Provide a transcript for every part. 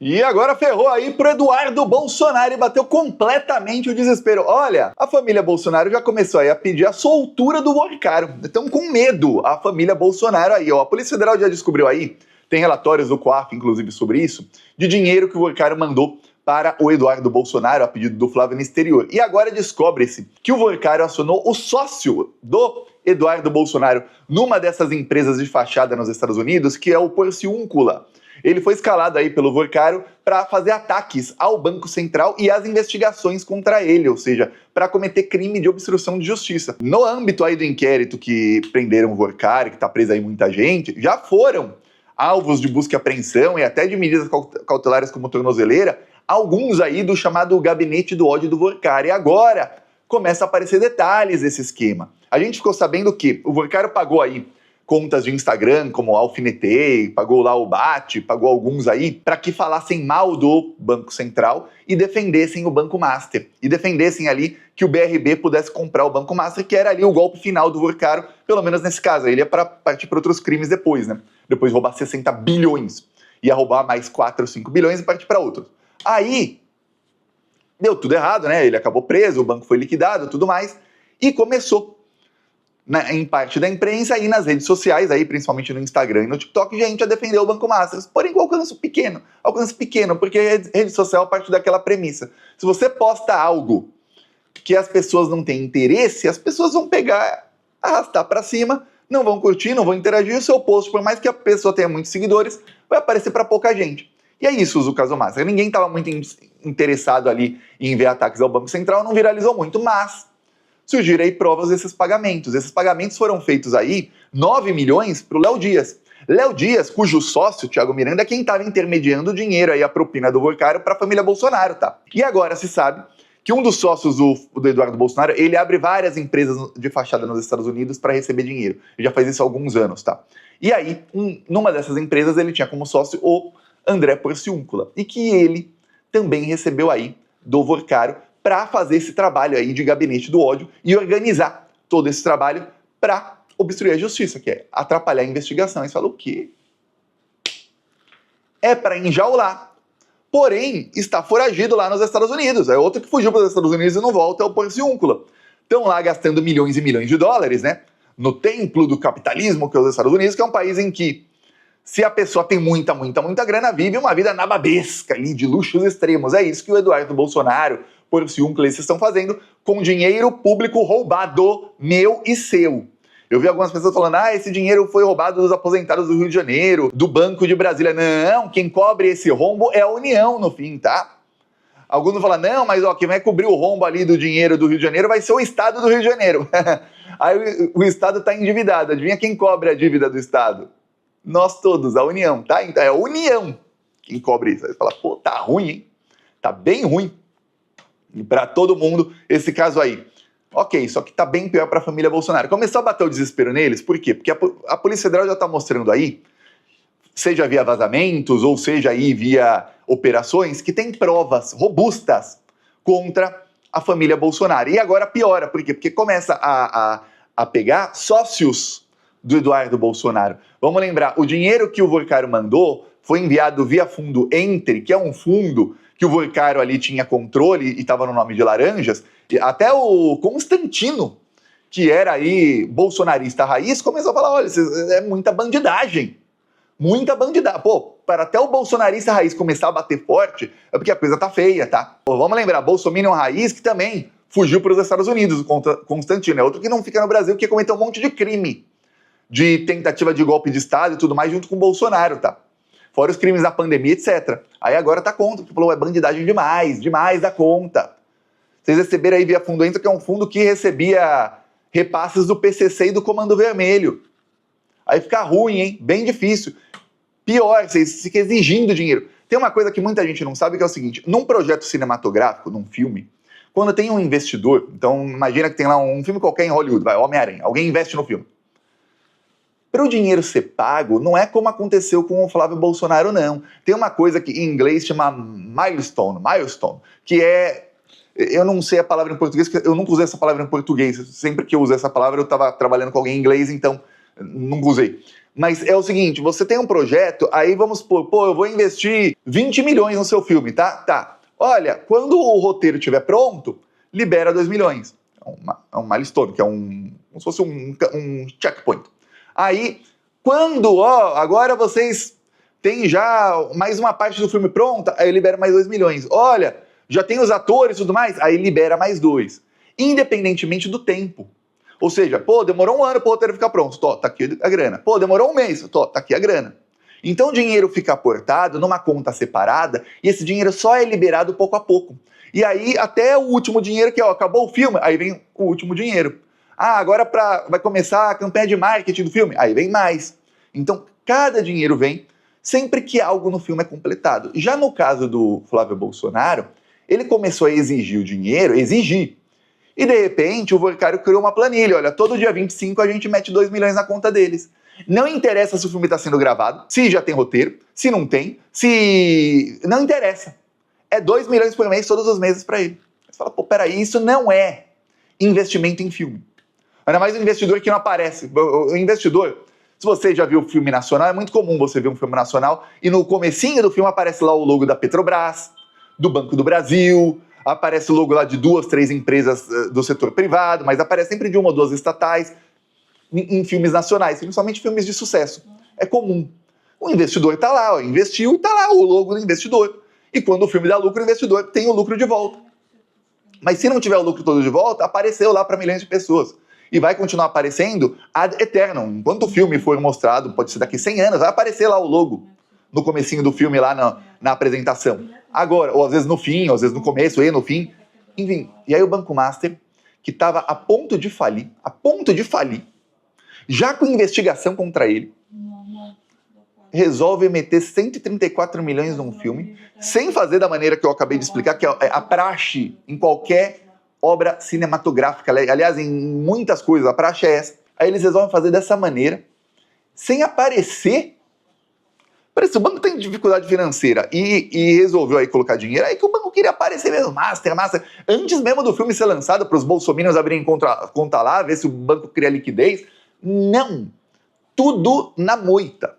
E agora ferrou aí pro Eduardo Bolsonaro e bateu completamente o desespero. Olha, a família Bolsonaro já começou aí a pedir a soltura do Worcaro. Estão com medo a família Bolsonaro aí, ó. A Polícia Federal já descobriu aí, tem relatórios do COAF, inclusive, sobre isso, de dinheiro que o Worcaro mandou para o Eduardo Bolsonaro, a pedido do Flávio no exterior. E agora descobre-se que o Worcaro acionou o sócio do Eduardo Bolsonaro numa dessas empresas de fachada nos Estados Unidos, que é o Porciúncula. Ele foi escalado aí pelo Worcaro para fazer ataques ao Banco Central e às investigações contra ele, ou seja, para cometer crime de obstrução de justiça. No âmbito aí do inquérito que prenderam o Worcaro, que está preso aí muita gente, já foram alvos de busca e apreensão e até de medidas cautelares como tornozeleira, alguns aí do chamado gabinete do ódio do Worcaro. E agora começa a aparecer detalhes desse esquema. A gente ficou sabendo que o Worcaro pagou aí contas de Instagram, como Alfinetei, pagou lá o Bate, pagou alguns aí, para que falassem mal do Banco Central e defendessem o Banco Master. E defendessem ali que o BRB pudesse comprar o Banco Master, que era ali o golpe final do Worcaro, pelo menos nesse caso. Ele ia para partir para outros crimes depois, né? Depois de roubar 60 bilhões. Ia roubar mais 4 ou 5 bilhões e partir para outros. Aí, deu tudo errado, né? Ele acabou preso, o banco foi liquidado, tudo mais. E começou em parte da imprensa e nas redes sociais, aí, principalmente no Instagram e no TikTok, gente a defender o Banco Master, porém com alcance pequeno, porque rede social parte daquela premissa. Se você posta algo que as pessoas não têm interesse, as pessoas vão pegar, arrastar para cima, não vão curtir, não vão interagir, o seu post, por mais que a pessoa tenha muitos seguidores, vai aparecer para pouca gente. E é isso o caso Master. Ninguém estava muito interessado ali em ver ataques ao Banco Central, não viralizou muito, mas surgiram aí provas desses pagamentos. Esses pagamentos foram feitos aí, 9 milhões para o Léo Dias. Léo Dias, cujo sócio, Thiago Miranda, é quem estava intermediando o dinheiro aí, a propina do Worcaro para a família Bolsonaro, tá? E agora se sabe que um dos sócios do Eduardo Bolsonaro, ele abre várias empresas de fachada nos Estados Unidos para receber dinheiro. Ele já faz isso há alguns anos, tá? E aí, numa dessas empresas, ele tinha como sócio o André Porciúncula, e que ele também recebeu aí do Worcaro para fazer esse trabalho aí de gabinete do ódio e organizar todo esse trabalho para obstruir a justiça, que é atrapalhar a investigação. E você fala, o quê? É para enjaular. Porém, está foragido lá nos Estados Unidos. É outro que fugiu para os Estados Unidos e não volta, é o Porciúncula. Estão lá gastando milhões e milhões de dólares, né? No templo do capitalismo, que é os Estados Unidos, que é um país em que, se a pessoa tem muita grana, vive uma vida nababesca ali, de luxos extremos. É isso que o Eduardo Bolsonaro, Porciúncula, eles estão fazendo com dinheiro público roubado, meu e seu. Eu vi algumas pessoas falando, esse dinheiro foi roubado dos aposentados do Rio de Janeiro, do Banco de Brasília. Não, quem cobre esse rombo é a União, no fim, tá? Alguns falam, não, mas quem vai cobrir o rombo ali do dinheiro do Rio de Janeiro vai ser o Estado do Rio de Janeiro. Aí o Estado está endividado. Adivinha quem cobre a dívida do Estado? Nós todos, a União, tá? Então é a União quem cobre isso. Aí você fala, pô, tá ruim, hein? Tá bem ruim. E para todo mundo, esse caso aí. Ok, só que tá bem pior para a família Bolsonaro. Começou a bater o desespero neles, por quê? Porque a Polícia Federal já tá mostrando aí, seja via vazamentos, ou seja aí via operações, que tem provas robustas contra a família Bolsonaro. E agora piora, por quê? Porque começa a pegar sócios do Eduardo Bolsonaro. Vamos lembrar, o dinheiro que o Worcaro mandou foi enviado via fundo Entre, que é um fundo que o Worcaro ali tinha controle e estava no nome de Laranjas. Até o Constantino, que era aí bolsonarista raiz, começou a falar, olha, é muita bandidagem. Muita bandidagem. Pô, para até o bolsonarista raiz começar a bater forte, é porque a coisa tá feia, tá? Pô, vamos lembrar, Bolsominion raiz, que também fugiu para os Estados Unidos, o Constantino. É outro que não fica no Brasil, que cometeu um monte de crime de tentativa de golpe de Estado e tudo mais, junto com o Bolsonaro, tá? Fora os crimes da pandemia, etc. Aí agora tá contra, porque falou, é bandidagem demais da conta. Vocês receberam aí via Fundo Entra, que é um fundo que recebia repasses do PCC e do Comando Vermelho. Aí fica ruim, hein? Bem difícil. Pior, vocês ficam exigindo dinheiro. Tem uma coisa que muita gente não sabe, que é o seguinte, num projeto cinematográfico, num filme, quando tem um investidor, então imagina que tem lá um filme qualquer em Hollywood, vai, Homem-Aranha, alguém investe no filme. Para o dinheiro ser pago, não é como aconteceu com o Flávio Bolsonaro, não. Tem uma coisa que em inglês chama milestone, que é, eu não sei a palavra em português, porque eu nunca usei essa palavra em português. Sempre que eu uso essa palavra, eu estava trabalhando com alguém em inglês, então nunca usei. Mas é o seguinte, você tem um projeto, aí vamos supor, pô, eu vou investir 20 milhões no seu filme, tá? Tá. Olha, quando o roteiro estiver pronto, libera 2 milhões. É um milestone, que é como se fosse um checkpoint. Aí, quando, agora vocês têm já mais uma parte do filme pronta, aí libera mais 2 milhões. Olha, já tem os atores e tudo mais, aí libera mais 2. Independentemente do tempo. Ou seja, pô, demorou um ano pro roteiro ficar pronto, tá aqui a grana. Pô, demorou um mês, tá aqui a grana. Então o dinheiro fica aportado numa conta separada e esse dinheiro só é liberado pouco a pouco. E aí até o último dinheiro, que acabou o filme, aí vem o último dinheiro. Agora vai começar a campanha de marketing do filme, aí vem mais. Então cada dinheiro vem sempre que algo no filme é completado. Já no caso do Flávio Bolsonaro, ele começou a exigir o dinheiro, e de repente o Workário criou uma planilha, olha, todo dia 25 a gente mete 2 milhões na conta deles. Não interessa se o filme está sendo gravado, se já tem roteiro, se não tem, se... Não interessa. É 2 milhões por mês, todos os meses para ele. Você fala, pô, peraí, isso não é investimento em filme. Ainda mais o investidor que não aparece. O investidor, se você já viu o filme nacional, é muito comum você ver um filme nacional e no comecinho do filme aparece lá o logo da Petrobras, do Banco do Brasil, aparece o logo lá de 2, 3 empresas do setor privado, mas aparece sempre de 1 ou 2 estatais em filmes nacionais, principalmente filmes de sucesso. É comum. O investidor está lá, investiu e está lá o logo do investidor. E quando o filme dá lucro, o investidor tem o lucro de volta. Mas se não tiver o lucro todo de volta, apareceu lá para milhões de pessoas. E vai continuar aparecendo ad eternum. Enquanto o filme for mostrado, pode ser daqui 100 anos, vai aparecer lá o logo no comecinho do filme, lá na apresentação. Agora, ou às vezes no fim, ou às vezes no começo e no fim. Enfim, e aí o Banco Master, que estava a ponto de falir, já com investigação contra ele, resolve meter 134 milhões num filme, sem fazer da maneira que eu acabei de explicar, que é a praxe em qualquer obra cinematográfica. Aliás, em muitas coisas, a praxe é essa. Aí eles resolvem fazer dessa maneira, sem aparecer. Parece que o banco tem dificuldade financeira e resolveu aí colocar dinheiro, aí que o banco queria aparecer mesmo, Master. Antes mesmo do filme ser lançado, para os bolsominions abrirem conta lá, ver se o banco cria liquidez. Não. Tudo na moita.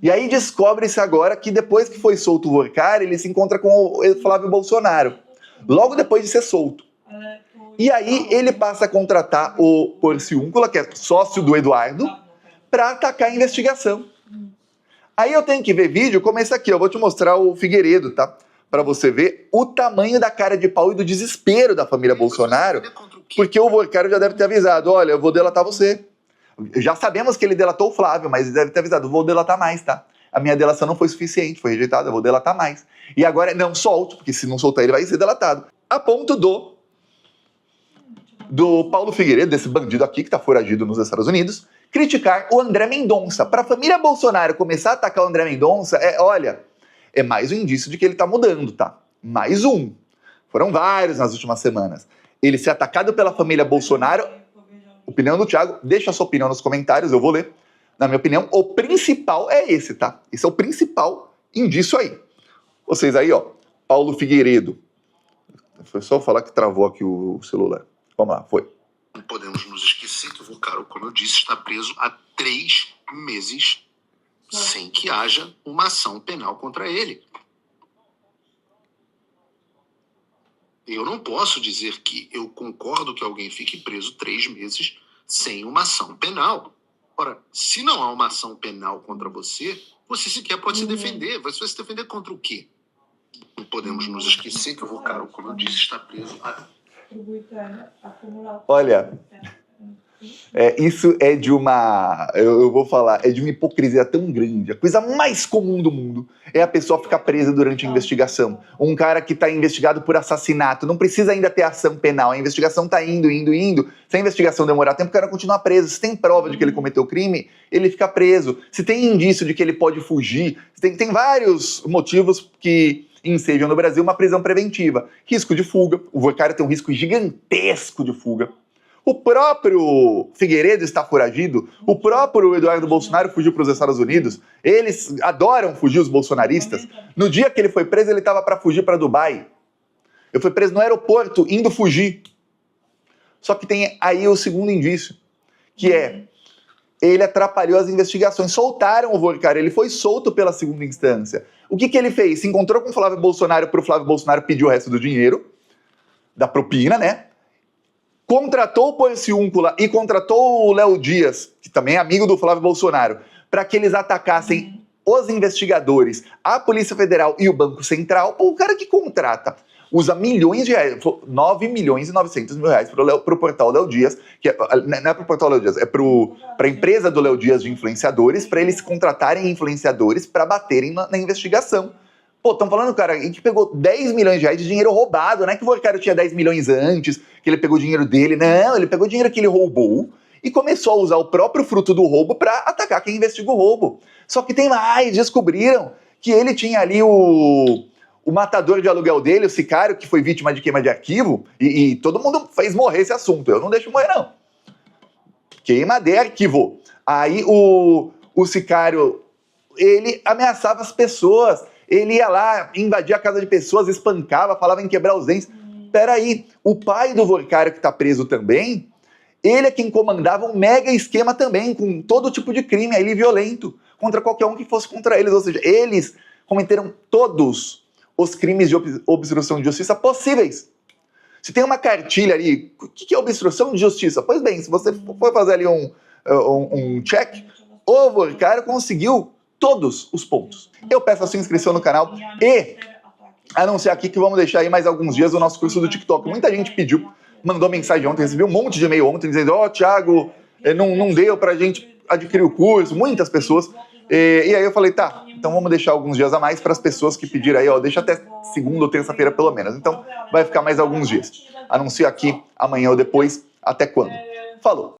E aí descobre-se agora que depois que foi solto o Workário, ele se encontra com o Flávio Bolsonaro, logo depois de ser solto. E aí ele passa a contratar o Porciúncula, que é sócio do Eduardo, para atacar a investigação. Aí eu tenho que ver vídeo como esse aqui, eu vou te mostrar o Figueiredo, tá? Para você ver o tamanho da cara de pau e do desespero da família Bolsonaro, porque o Workário já deve ter avisado, olha, eu vou delatar você. Já sabemos que ele delatou o Flávio, mas ele deve ter avisado, vou delatar mais, tá? A minha delação não foi suficiente, foi rejeitada, eu vou delatar mais. E agora não solte, porque se não soltar ele vai ser delatado. A ponto do Paulo Figueiredo, desse bandido aqui que tá foragido nos Estados Unidos, criticar o André Mendonça. Para a família Bolsonaro começar a atacar o André Mendonça, olha, é mais um indício de que ele tá mudando, tá? Mais um. Foram vários nas últimas semanas. Ele ser atacado pela família Bolsonaro. Opinião do Thiago, deixa a sua opinião nos comentários, eu vou ler. Na minha opinião, o principal é esse, tá? Esse é o principal indício aí. Vocês aí, ó, Paulo Figueiredo. Foi só falar que travou aqui o celular. Vamos lá, foi. Não podemos nos esquecer que o Workário, como eu disse, está preso há 3 meses sem que haja uma ação penal contra ele. Eu não posso dizer que eu concordo que alguém fique preso 3 meses sem uma ação penal. Ora, se não há uma ação penal contra você, você sequer pode se defender. Você vai se defender contra o quê? Não podemos nos esquecer que o Workário, como eu disse, está preso há... Olha, isso é de uma, eu vou falar, é de uma hipocrisia tão grande. A coisa mais comum do mundo é a pessoa ficar presa durante a investigação. Um cara que está investigado por assassinato, não precisa ainda ter ação penal, a investigação está indo. Se a investigação demorar tempo, o cara continua preso. Se tem prova de que ele cometeu crime, ele fica preso. Se tem indício de que ele pode fugir, tem vários motivos que ensejam no Brasil uma prisão preventiva. Risco de fuga, o Workário tem um risco gigantesco de fuga. O próprio Figueiredo está foragido, o próprio Eduardo Bolsonaro fugiu para os Estados Unidos, eles adoram fugir, os bolsonaristas. No dia que ele foi preso, ele estava para fugir para Dubai. Ele foi preso no aeroporto, indo fugir. Só que tem aí o segundo indício, que é ele atrapalhou as investigações, soltaram o Workar, ele foi solto pela segunda instância. O que ele fez? Se encontrou com o Flávio Bolsonaro para o Flávio Bolsonaro pedir o resto do dinheiro, da propina, né? Contratou o Porciúncula e contratou o Léo Dias, que também é amigo do Flávio Bolsonaro, para que eles atacassem os investigadores, a Polícia Federal e o Banco Central. Pô, o cara que contrata usa milhões de reais, 9 milhões e 900 mil reais para o portal Léo Dias, que não é para o portal Léo Dias, é para a empresa do Léo Dias de influenciadores, para eles contratarem influenciadores para baterem na investigação. Pô, estão falando, cara, que pegou 10 milhões de reais de dinheiro roubado, não é que o cara tinha 10 milhões antes, que ele pegou o dinheiro dele, não, ele pegou o dinheiro que ele roubou e começou a usar o próprio fruto do roubo para atacar quem investiga o roubo. Só que tem mais, descobriram que ele tinha ali o matador de aluguel dele, o sicário, que foi vítima de queima de arquivo, e todo mundo fez morrer esse assunto. Eu não deixo morrer, não. Queima de arquivo. Aí o sicário, ele ameaçava as pessoas, ele ia lá, invadia a casa de pessoas, espancava, falava em quebrar os dentes. Peraí, o pai do Workar, que tá preso também, ele é quem comandava um mega esquema também, com todo tipo de crime ali violento, contra qualquer um que fosse contra eles. Ou seja, eles cometeram todos os crimes de obstrução de justiça possíveis. Se tem uma cartilha ali, o que é obstrução de justiça? Pois bem, se você for fazer ali um check, o Workar conseguiu todos os pontos. Eu peço a sua inscrição no canal e anunciar aqui que vamos deixar aí mais alguns dias o nosso curso do TikTok. Muita gente pediu, mandou mensagem ontem, recebi um monte de e-mail ontem dizendo: ó, Thiago, não deu pra gente adquirir o curso, muitas pessoas. E aí eu falei, tá, então vamos deixar alguns dias a mais para as pessoas que pediram aí, ó, deixa até segunda ou terça-feira pelo menos. Então vai ficar mais alguns dias. Anuncio aqui amanhã ou depois, até quando. Falou!